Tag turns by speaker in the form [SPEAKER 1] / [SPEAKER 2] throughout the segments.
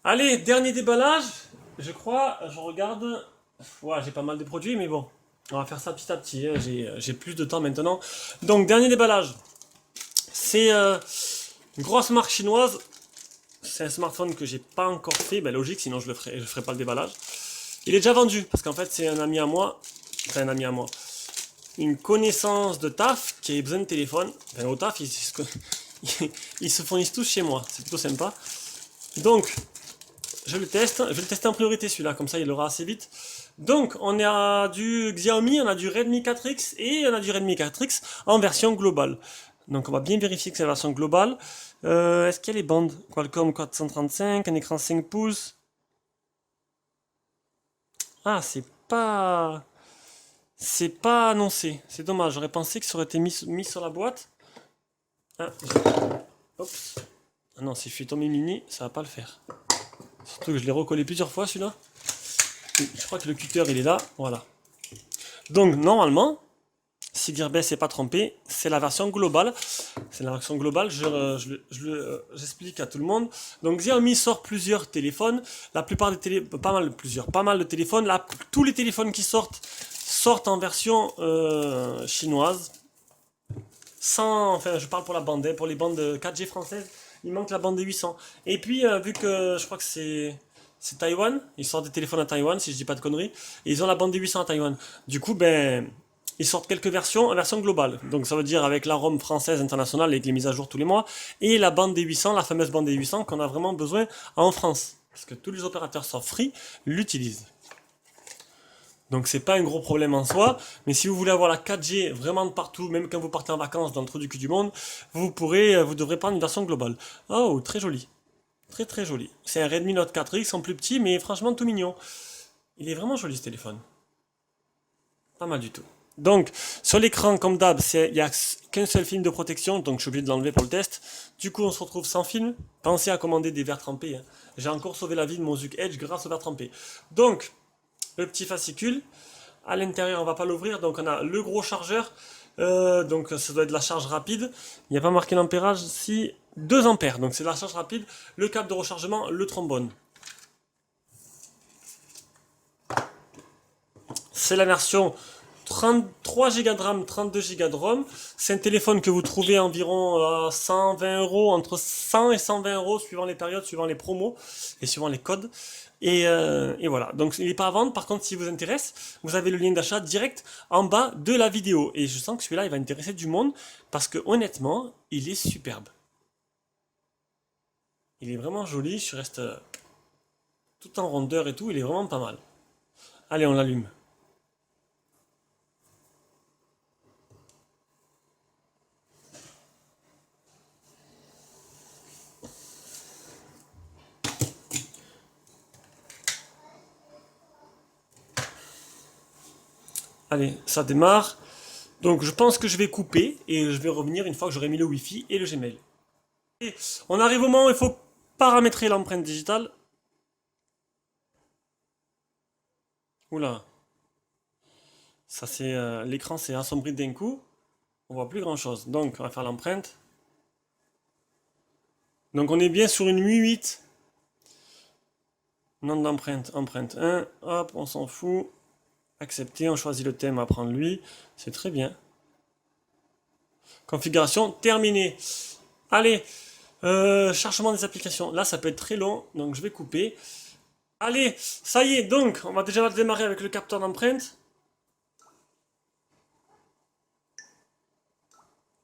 [SPEAKER 1] Allez, dernier déballage. Je crois, je regarde. Ouais, j'ai pas mal de produits, mais bon. On va faire ça petit à petit, hein. J'ai plus de temps maintenant. Donc, dernier déballage. C'est une grosse marque chinoise. C'est un smartphone que j'ai pas encore fait. Ben, logique, sinon je ferai pas le déballage. Il est déjà vendu, parce qu'en fait, c'est un ami à moi. Enfin, un ami à moi. Une connaissance de taf qui a besoin de téléphone. Enfin, au taf, ils se fournissent tous chez moi. C'est plutôt sympa. Donc, je le teste. Je vais le tester en priorité celui-là, comme ça il l'aura assez vite. Donc, on a du Xiaomi, on a du Redmi 4X et on a du Redmi 4X en version globale. Donc, on va bien vérifier que c'est la version globale. Est-ce qu'il y a les bandes Qualcomm 435, un écran 5 pouces. Ah, c'est pas annoncé. C'est dommage. J'aurais pensé que ça aurait été mis sur la boîte. Ah, oups. Ah non, si je suis tombé mini, ça va pas le faire. Surtout que je l'ai recollé plusieurs fois celui-là. Je crois que le cutter il est là, voilà. Donc normalement, si Gearbest s'est pas trompé, c'est la version globale. C'est la version globale, j'explique à tout le monde. Donc Xiaomi sort plusieurs téléphones, la plupart des pas mal de téléphones. Là, tous les téléphones qui sortent en version chinoise. Enfin je parle pour la bande, hein, pour les bandes 4G françaises, il manque la bande des 800. Et puis vu que je crois que c'est Taïwan, ils sortent des téléphones à Taïwan si je dis pas de conneries, et ils ont la bande des 800 à Taïwan. Du coup ben ils sortent quelques versions en version globale. Donc ça veut dire avec la ROM française internationale avec les mises à jour tous les mois et la bande des 800, la fameuse bande des 800 qu'on a vraiment besoin en France parce que tous les opérateurs sauf Free l'utilisent. Donc c'est pas un gros problème en soi, mais si vous voulez avoir la 4G vraiment de partout, même quand vous partez en vacances dans le trou du cul du monde, vous devrez prendre une version globale. Oh, très joli. Très très joli. C'est un Redmi Note 4X en plus petit, mais franchement tout mignon. Il est vraiment joli ce téléphone. Pas mal du tout. Donc, sur l'écran, comme d'hab, il n'y a qu'un seul film de protection, donc je suis obligé de l'enlever pour le test. Du coup, on se retrouve sans film. Pensez à commander des verres trempés, hein. J'ai encore sauvé la vie de mon Zuc Edge grâce aux verres trempés. Donc, le petit fascicule. À l'intérieur, on va pas l'ouvrir, donc on a le gros chargeur. Donc ça doit être de la charge rapide. Il n'y a pas marqué l'ampérage, si 2 ampères, donc c'est de la charge rapide. Le câble de rechargement, le trombone. C'est la version 33 Go de RAM, 32 Go de ROM. C'est un téléphone que vous trouvez environ à 120 euros, entre 100 et 120 euros, suivant les périodes, suivant les promos et suivant les codes. Et voilà. Donc il n'est pas à vendre. Par contre, si vous intéresse, vous avez le lien d'achat direct en bas de la vidéo. Et je sens que celui-là, il va intéresser du monde parce que honnêtement, il est superbe. Il est vraiment joli. Je reste tout en rondeur et tout. Il est vraiment pas mal. Allez, on l'allume. Allez, ça démarre. Donc je pense que je vais couper et je vais revenir une fois que j'aurai mis le Wi-Fi et le Gmail. Et on arrive au moment où il faut paramétrer l'empreinte digitale. Oula, ça c'est l'écran s'est assombri d'un coup. On voit plus grand chose. Donc on va faire l'empreinte. Donc on est bien sur une MU8. Nom d'empreinte, empreinte 1. Hop, on s'en fout. Accepter, on choisit le thème à prendre lui. C'est très bien. Configuration terminée. Allez, chargement des applications. Là ça peut être très long, donc je vais couper. Allez, ça y est, donc, on va déjà démarrer avec le capteur d'empreinte.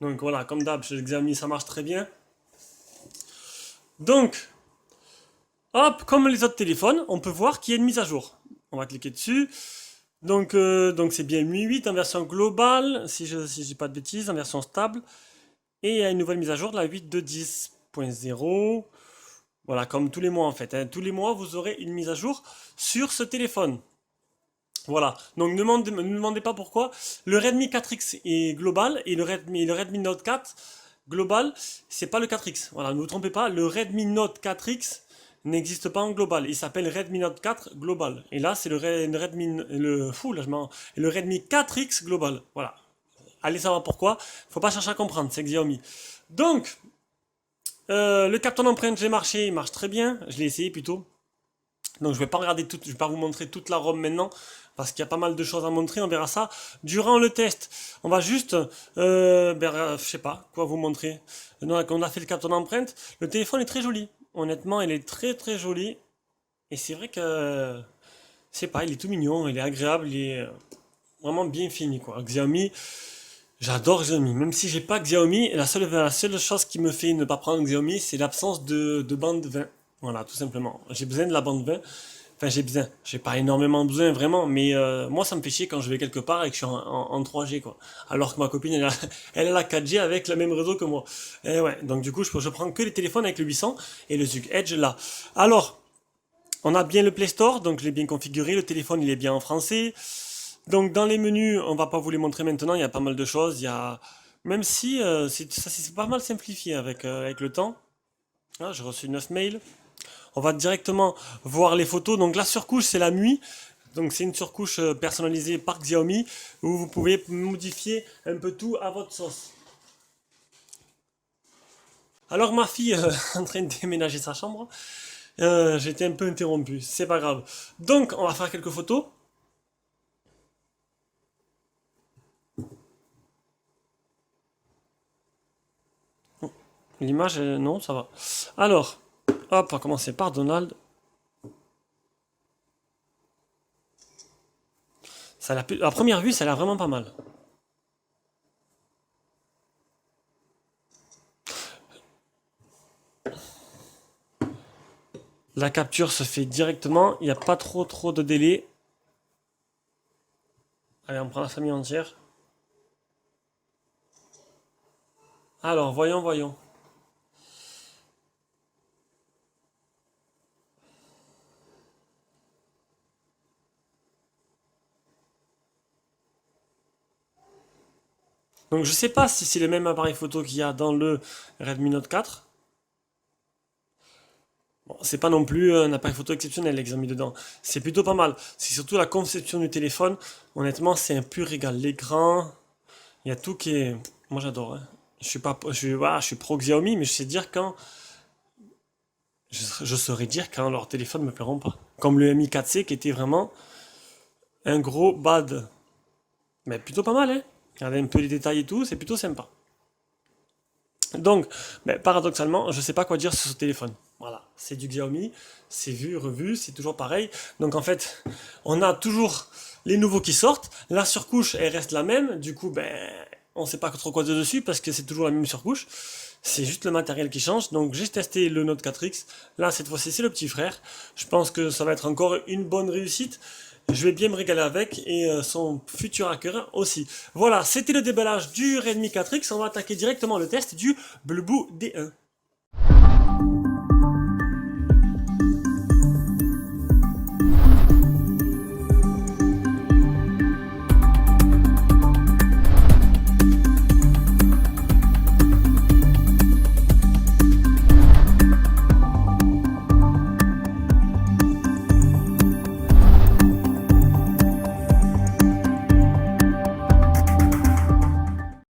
[SPEAKER 1] Donc voilà, comme d'hab, chez Xiaomi, ça marche très bien. Donc, hop, comme les autres téléphones, on peut voir qu'il y a une mise à jour. On va cliquer dessus. Donc c'est bien Mi 8 en version globale, si je dis pas de bêtises, en version stable. Et il y a une nouvelle mise à jour de la 8.2.10.0. Voilà, comme tous les mois en fait, hein. Tous les mois, vous aurez une mise à jour sur ce téléphone. Voilà, donc ne me demandez pas pourquoi. Le Redmi 4X est global et le Redmi Note 4 global, c'est pas le 4X. Voilà, ne vous trompez pas, le Redmi Note 4X n'existe pas en global. Il s'appelle Redmi Note 4 global. Et là, c'est le Redmi, le Redmi 4X global. Voilà. Allez savoir pourquoi. Faut pas chercher à comprendre, c'est Xiaomi. Donc, Le capteur d'empreinte, j'ai marché, il marche très bien. Je l'ai essayé plutôt. Donc je vais pas regarder tout, je vais pas vous montrer toute la ROM maintenant parce qu'il y a pas mal de choses à montrer. On verra ça durant le test. On va juste, je sais pas quoi vous montrer. Donc on a fait le capteur d'empreinte. Le téléphone est très joli. Honnêtement, il est très très joli. Et c'est vrai que, je sais pas, il est tout mignon, il est agréable, il est vraiment bien fini quoi. Xiaomi, j'adore Xiaomi. Même si j'ai pas Xiaomi, la seule chose qui me fait ne pas prendre Xiaomi, c'est l'absence de bande 20. Voilà, tout simplement. J'ai besoin de la bande 20. Enfin, j'ai besoin. J'ai pas énormément besoin, vraiment. Mais moi, ça me fait chier quand je vais quelque part et que je suis en 3G, quoi. Alors que ma copine, elle a la 4G avec le même réseau que moi. Et ouais, donc du coup, je prends que les téléphones avec le 800 et le Zug Edge là. Alors, on a bien le Play Store, donc je l'ai bien configuré. Le téléphone, il est bien en français. Donc dans les menus, on va pas vous les montrer maintenant, il y a pas mal de choses. Il y a, même si ça c'est pas mal simplifié avec le temps. Ah, j'ai reçu 9 mails. On va directement voir les photos. Donc la surcouche, c'est la nuit. Donc c'est une surcouche personnalisée par Xiaomi où vous pouvez modifier un peu tout à votre sauce. Alors ma fille est en train de déménager sa chambre. J'ai été un peu interrompu, c'est pas grave. Donc on va faire quelques photos. L'image, non, ça va. Alors, hop, on va commencer par Donald. À première vue, ça a l'air vraiment pas mal. La capture se fait directement, il n'y a pas trop de délai. Allez, on prend la famille entière. Alors, voyons. Donc, je sais pas si c'est le même appareil photo qu'il y a dans le Redmi Note 4. Bon, c'est pas non plus un appareil photo exceptionnel, les mis dedans. C'est plutôt pas mal. C'est surtout la conception du téléphone. Honnêtement, c'est un pur régal. L'écran, il y a tout qui est. Moi, j'adore, hein. Je suis pas, voilà, je suis pro Xiaomi, mais je sais dire quand, je saurais dire quand leurs téléphones me plairont pas. Comme le Mi 4C qui était vraiment un gros bad. Mais plutôt pas mal, hein. Regardez un peu les détails et tout, c'est plutôt sympa. Donc, mais paradoxalement, je sais pas quoi dire sur ce téléphone. Voilà, c'est du Xiaomi, c'est vu, revu, c'est toujours pareil. Donc en fait, on a toujours les nouveaux qui sortent. La surcouche, elle reste la même. Du coup, on sait pas trop quoi dire dessus parce que c'est toujours la même surcouche. C'est juste le matériel qui change. Donc j'ai testé le Note 4X. Là, cette fois-ci, c'est le petit frère. Je pense que ça va être encore une bonne réussite. Je vais bien me régaler avec et son futur hacker aussi. Voilà, c'était le déballage du Redmi 4X. On va attaquer directement le test du Blue D1.